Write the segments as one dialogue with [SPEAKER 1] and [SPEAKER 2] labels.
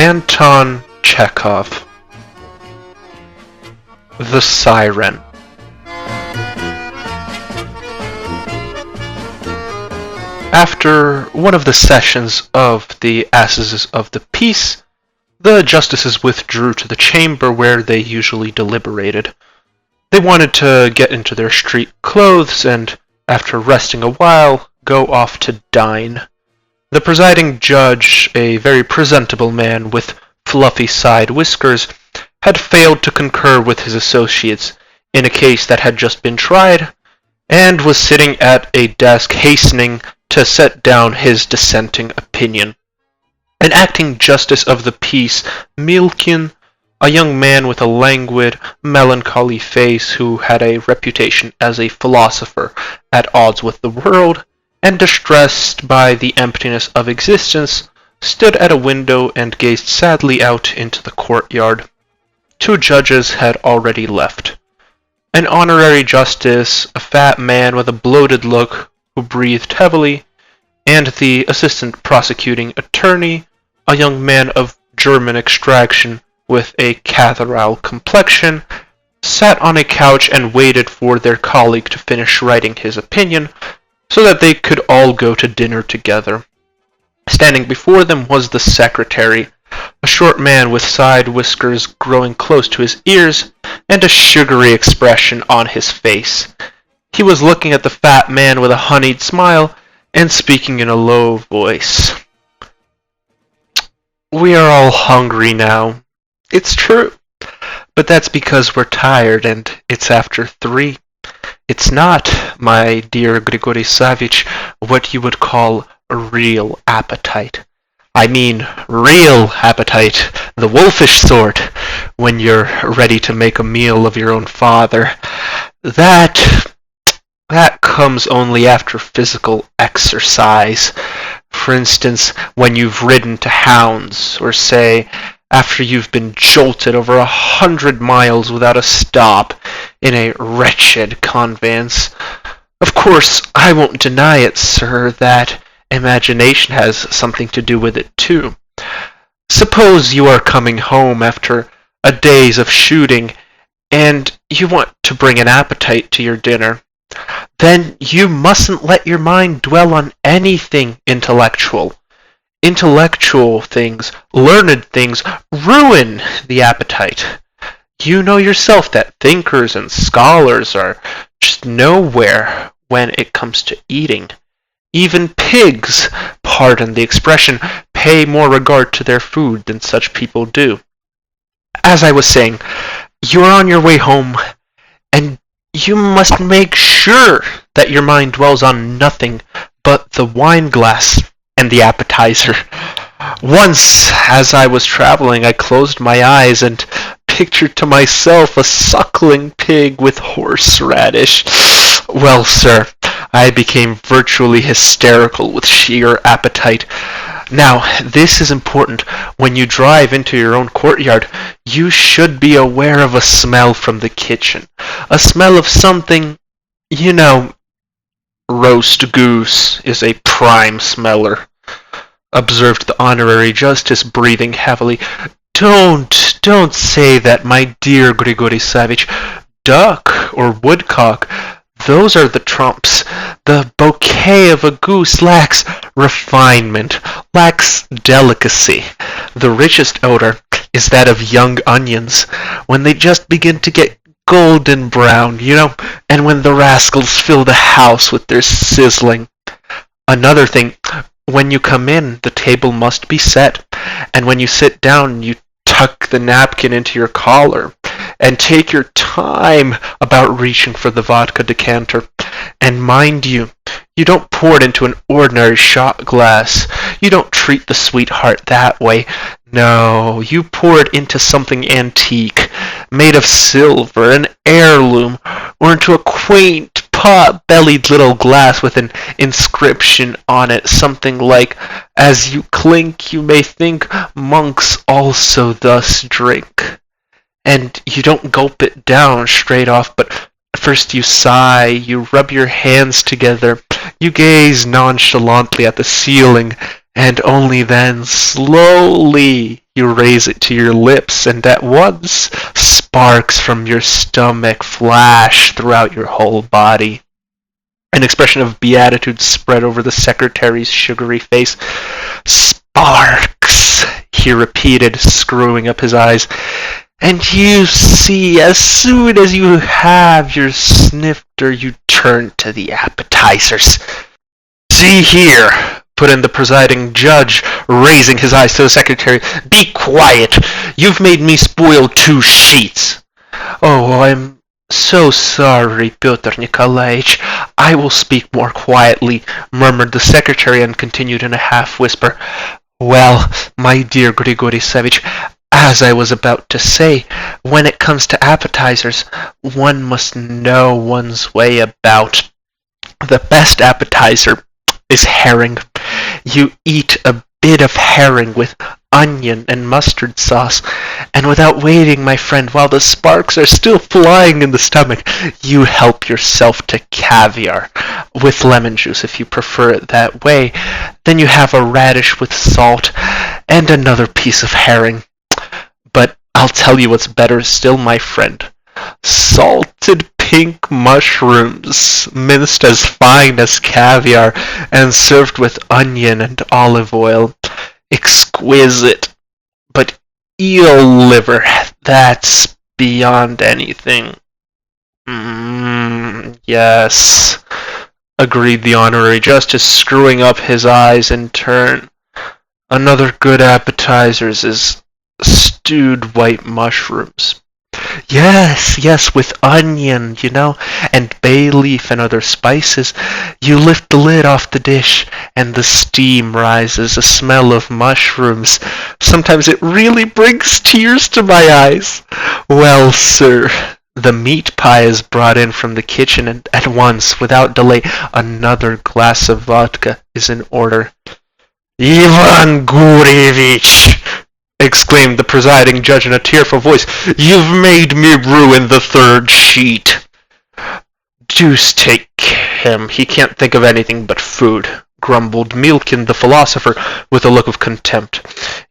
[SPEAKER 1] Anton Chekhov. The Siren. After one of the sessions of the Asses of the Peace, the justices withdrew to the chamber where they usually deliberated. They wanted to get into their street clothes and, after resting a while, go off to dine. The presiding judge, a very presentable man with fluffy side whiskers, had failed to concur with his associates in a case that had just been tried, and was sitting at a desk hastening to set down his dissenting opinion. An acting justice of the peace, Milkin, a young man with a languid, melancholy face who had a reputation as a philosopher at odds with the world, and distressed by the emptiness of existence, stood at a window and gazed sadly out into the courtyard. Two judges had already left. An honorary justice, a fat man with a bloated look who breathed heavily, and the assistant prosecuting attorney, a young man of German extraction with a cathedral complexion, sat on a couch and waited for their colleague to finish writing his opinion, so that they could all go to dinner together. Standing before them was the secretary, a short man with side whiskers growing close to his ears, and a sugary expression on his face. He was looking at the fat man with a honeyed smile, and speaking in a low voice. "We are all hungry now. It's true. But that's because we're tired and it's after 3. It's not, my dear Grigory Savich, what you would call a real appetite. I mean real appetite, the wolfish sort, when you're ready to make a meal of your own father. That comes only after physical exercise. For instance, when you've ridden to hounds, or say, after you've been jolted over 100 miles without a stop in a wretched conveyance. Of course, I won't deny it, sir, that imagination has something to do with it too. Suppose you are coming home after a days of shooting, and you want to bring an appetite to your dinner. Then you mustn't let your mind dwell on anything intellectual. Intellectual things, learned things, ruin the appetite. You know yourself that thinkers and scholars are just nowhere when it comes to eating. Even pigs, pardon the expression, pay more regard to their food than such people do. As I was saying, you are on your way home, and you must make sure that your mind dwells on nothing but the wine glass and the appetizer. Once, as I was traveling, I closed my eyes and pictured to myself a suckling pig with horseradish. Well, sir, I became virtually hysterical with sheer appetite. Now, this is important. When you drive into your own courtyard, you should be aware of a smell from the kitchen. A smell of something, you know. Roast goose is a prime smeller, observed the honorary justice, breathing heavily. Don't say that, my dear Grigory Savich. Duck or woodcock, those are the trumps. The bouquet of a goose lacks refinement, lacks delicacy. The richest odor is that of young onions, when they just begin to get golden brown, and when the rascals fill the house with their sizzling. Another thing, when you come in, the table must be set, and when you sit down, you tuck the napkin into your collar, and take your time about reaching for the vodka decanter. And mind you, you don't pour it into an ordinary shot glass. You don't treat the sweetheart that way. No, you pour it into something antique, made of silver, an heirloom, or into a quaint, pot-bellied little glass with an inscription on it, something like, "As you clink, you may think monks also thus drink." And you don't gulp it down straight off, but first you sigh, you rub your hands together, you gaze nonchalantly at the ceiling, and only then, slowly, You raise it to your lips, and at once sparks from your stomach flash throughout your whole body. An expression of beatitude spread over the secretary's sugary face. "Sparks," he repeated, screwing up his eyes. "And you see, as soon as you have your snifter, you turn to the appetizers." "See here," put in the presiding judge, raising his eyes to the secretary. "Be quiet. You've made me spoil 2 sheets." "Oh, I'm so sorry, Pyotr Nikolaich. I will speak more quietly," murmured the secretary, and continued in a half-whisper. "Well, my dear Grigory Savich, as I was about to say, when it comes to appetizers, one must know one's way about. The best appetizer is herring. You eat a bit of herring with onion and mustard sauce, and without waiting, my friend, while the sparks are still flying in the stomach, you help yourself to caviar, with lemon juice if you prefer it that way. Then you have a radish with salt, and another piece of herring. But I'll tell you what's better still, my friend. Salted pink mushrooms, minced as fine as caviar, and served with onion and olive oil. Exquisite. But eel liver, that's beyond anything." Yes," agreed the honorary justice, screwing up his eyes in turn. "Another good appetizer is stewed white mushrooms. Yes, with onion, and bay leaf and other spices. You lift the lid off the dish, and the steam rises, a smell of mushrooms. Sometimes it really brings tears to my eyes. Well, sir, the meat pie is brought in from the kitchen, and at once, without delay, another glass of vodka is in order." "Ivan Gurievich!" exclaimed the presiding judge in a tearful voice. "You've made me ruin the 3rd sheet." "Deuce take him, he can't think of anything but food," grumbled Milkin the philosopher with a look of contempt.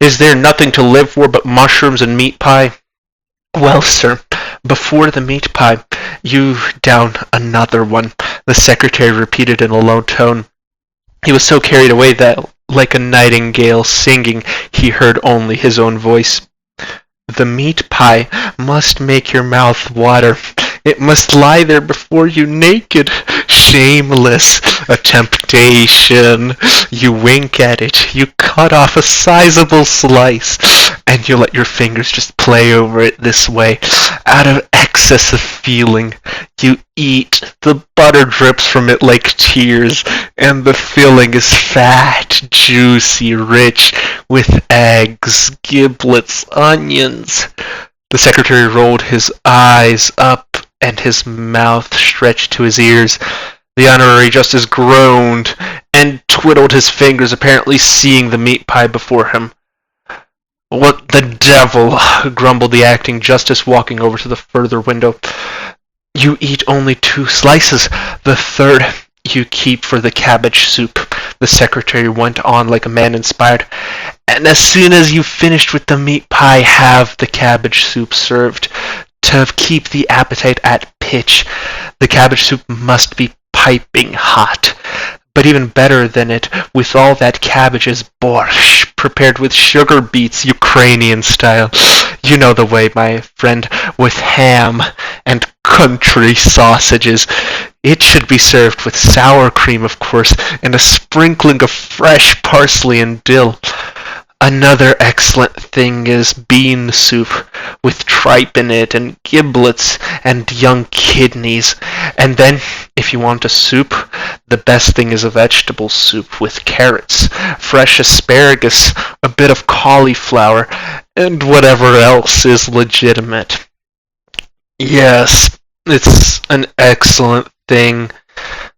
[SPEAKER 1] "Is there nothing to live for but mushrooms and meat pie?" "Well, sir, before the meat pie, you down another one," the secretary repeated in a low tone. He was so carried away that, like a nightingale singing, he heard only his own voice. "The meat pie must make your mouth water. It must lie there before you naked, shameless, a temptation. You wink at it, you cut off a sizable slice, and you let your fingers just play over it this way, out of excess of feeling. You eat, the butter drips from it like tears, and the filling is fat, juicy, rich, with eggs, giblets, onions." The secretary rolled his eyes up, and his mouth stretched to his ears. The honorary justice groaned and twiddled his fingers, apparently seeing the meat pie before him. "What the devil!" grumbled the acting justice, walking over to the further window. "You eat only 2 slices. The 3rd you keep for the cabbage soup," the secretary went on like a man inspired. "And as soon as you've finished with the meat pie, have the cabbage soup served. To keep the appetite at pitch, the cabbage soup must be piping hot. But even better than it, with all that cabbage, is borscht, prepared with sugar beets, Ukrainian style. You know the way, my friend, with ham and country sausages. It should be served with sour cream, of course, and a sprinkling of fresh parsley and dill. Another excellent thing is bean soup, with tripe in it, and giblets, and young kidneys. And then, if you want a soup, the best thing is a vegetable soup with carrots, fresh asparagus, a bit of cauliflower, and whatever else is legitimate." "Yes, it's an excellent thing,"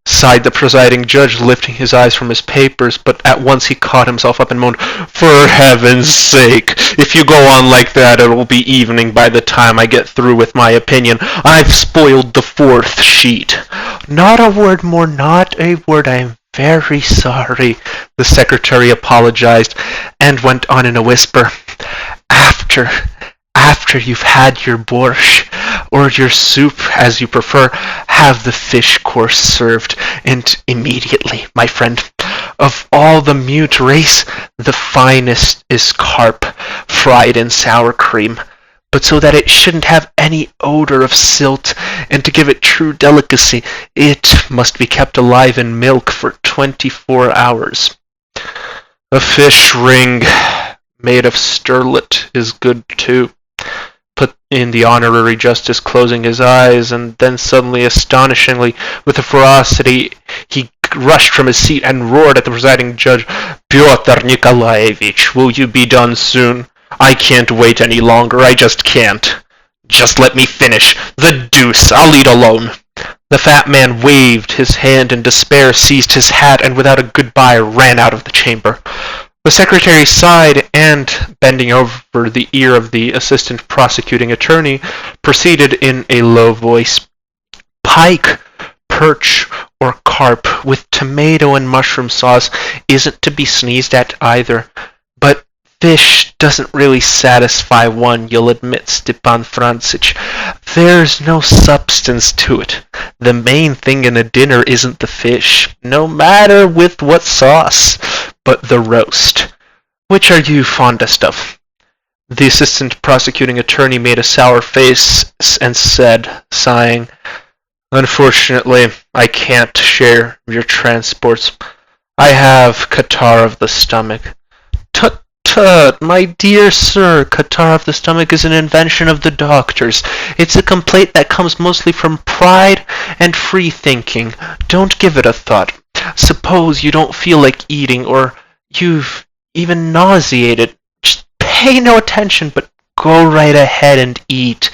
[SPEAKER 1] sighed the presiding judge, lifting his eyes from his papers, but at once he caught himself up and moaned, "For heaven's sake, if you go on like that, it will be evening by the time I get through with my opinion. I've spoiled the 4th sheet." "Not a word more, not a word. I am very sorry," the secretary apologized, and went on in a whisper. after you've had your borscht, or your soup as you prefer, have the fish course served, and immediately, my friend. Of all the mute race, the finest is carp, fried in sour cream, but so that it shouldn't have any odor of silt, and to give it true delicacy, it must be kept alive in milk for 24 hours. A fish ring made of sterlet is good too, put in the honorary justice, closing his eyes, and then suddenly, astonishingly, with a ferocity, he rushed from his seat and roared at the presiding judge, "Pyotr Nikolaevich, will you be done soon? I can't wait any longer, I just can't. Just let me finish. The deuce, I'll eat alone." The fat man waved his hand in despair, seized his hat, and without a goodbye ran out of the chamber. The secretary sighed and, bending over the ear of the assistant prosecuting attorney, proceeded in a low voice, "Pike, perch, or carp with tomato and mushroom sauce isn't to be sneezed at either, but fish doesn't really satisfy one, you'll admit, Stepan Francich. There's no substance to it. The main thing in a dinner isn't the fish, no matter with what sauce, but the roast. Which are you fondest of?" The assistant prosecuting attorney made a sour face and said, sighing, "Unfortunately, I can't share your transports. I have catarrh of the stomach." "Tut, tut, my dear sir, catarrh of the stomach is an invention of the doctors. It's a complaint that comes mostly from pride and free thinking. Don't give it a thought. Suppose you don't feel like eating, or you've even nauseated. Just pay no attention, but go right ahead and eat.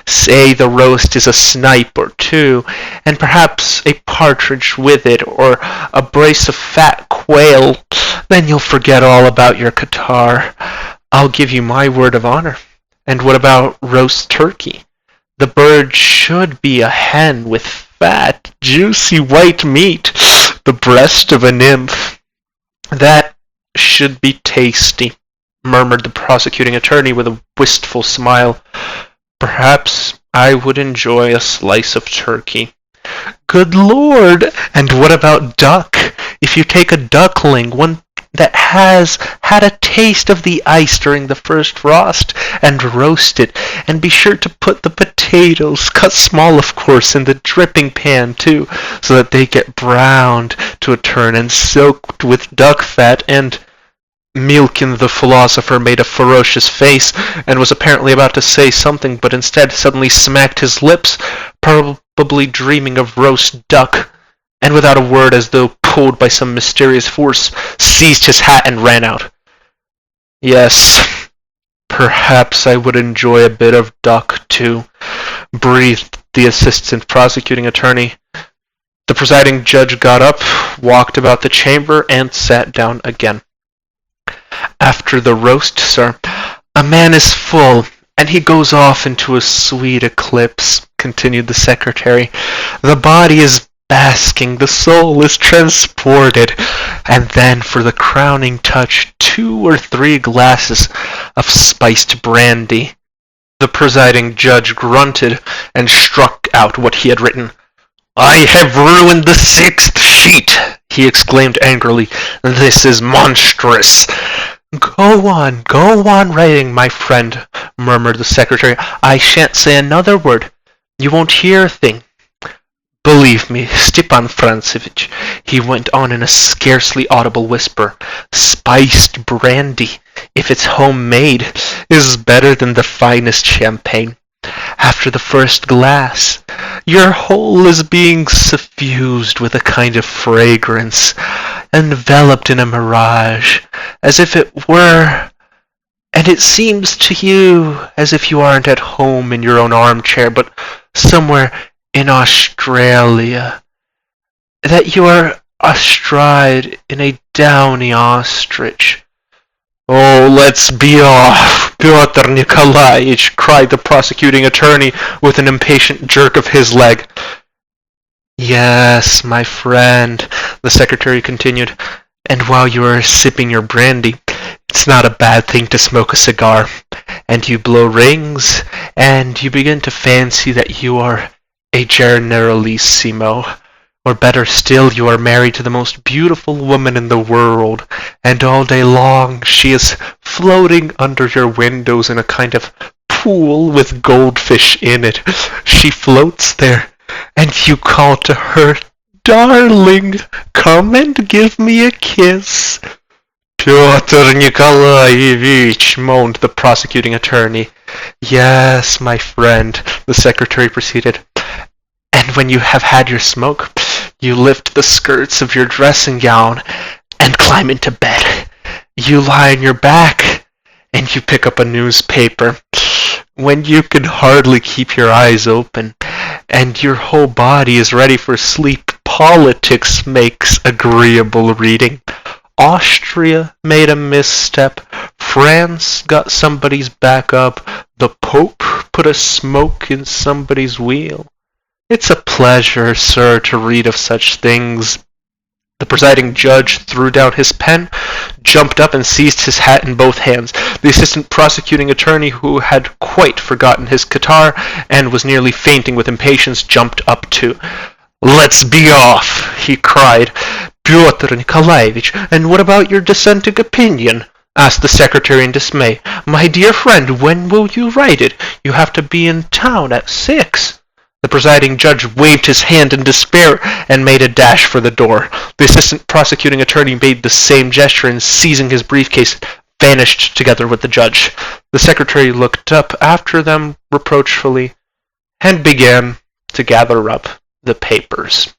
[SPEAKER 1] Say the roast is a snipe or two, and perhaps a partridge with it, or a brace of fat quail. Then you'll forget all about your catarrh. I'll give you my word of honor. And what about roast turkey? The bird should be a hen with fat, juicy white meat, the breast of a nymph. That should be tasty," murmured the prosecuting attorney with a wistful smile. "Perhaps I would enjoy a slice of turkey." "Good Lord! And what about duck? If you take a duckling, one that has had a taste of the ice during the first frost, and roast it, and be sure to put the potatoes, cut small of course, in the dripping pan too, so that they get browned to a turn and soaked with duck fat, and—" Milkin the philosopher made a ferocious face, and was apparently about to say something, but instead suddenly smacked his lips, probably dreaming of roast duck, and without a word, as though pulled by some mysterious force, seized his hat and ran out. "Yes, perhaps I would enjoy a bit of duck, too," breathed the assistant prosecuting attorney. The presiding judge got up, walked about the chamber, and sat down again. "After the roast, sir, a man is full, and he goes off into a sweet eclipse," continued the secretary. "The body is basking, the soul is transported, and then for the crowning touch, 2 or 3 glasses of spiced brandy." The presiding judge grunted and struck out what he had written. "I have ruined the 6th sheet," he exclaimed angrily. "This is monstrous." Go on writing, my friend," murmured the secretary. "I shan't say another word. You won't hear a thing. Believe me, Stepan Francevich," he went on in a scarcely audible whisper, "spiced brandy, if it's homemade, is better than the finest champagne. After the first glass, your whole is being suffused with a kind of fragrance, enveloped in a mirage, as if it were, and it seems to you as if you aren't at home in your own armchair, but somewhere in Australia, that you are astride in a downy ostrich." "Oh, let's be off, Pyotr Nikolaevich," cried the prosecuting attorney with an impatient jerk of his leg. "Yes, my friend," the secretary continued, "and while you are sipping your brandy, It's not a bad thing to smoke a cigar, and you blow rings, and you begin to fancy that you are a generalissimo. Or better still, you are married to the most beautiful woman in the world, and all day long she is floating under your windows in a kind of pool with goldfish in it. She floats there, and you call to her, "Darling, come and give me a kiss." "Pyotr Nikolaevich," moaned the prosecuting attorney. "Yes, my friend," the secretary proceeded. "And when you have had your smoke, you lift the skirts of your dressing gown and climb into bed. You lie on your back and you pick up a newspaper. When you can hardly keep your eyes open and your whole body is ready for sleep, politics makes agreeable reading. Austria made a misstep. France got somebody's back up. The Pope put a smoke in somebody's wheel. It's a pleasure, sir, to read of such things." The presiding judge threw down his pen, jumped up, and seized his hat in both hands. The assistant prosecuting attorney, who had quite forgotten his catarrh and was nearly fainting with impatience, jumped up too. "Let's be off," he cried. "Pyotr Nikolaevich, and what about your dissenting opinion?" asked the secretary in dismay. "My dear friend, when will you write it? You have to be in town at 6. The presiding judge waved his hand in despair and made a dash for the door. The assistant prosecuting attorney made the same gesture and, seizing his briefcase, vanished together with the judge. The secretary looked up after them reproachfully and began to gather up the papers.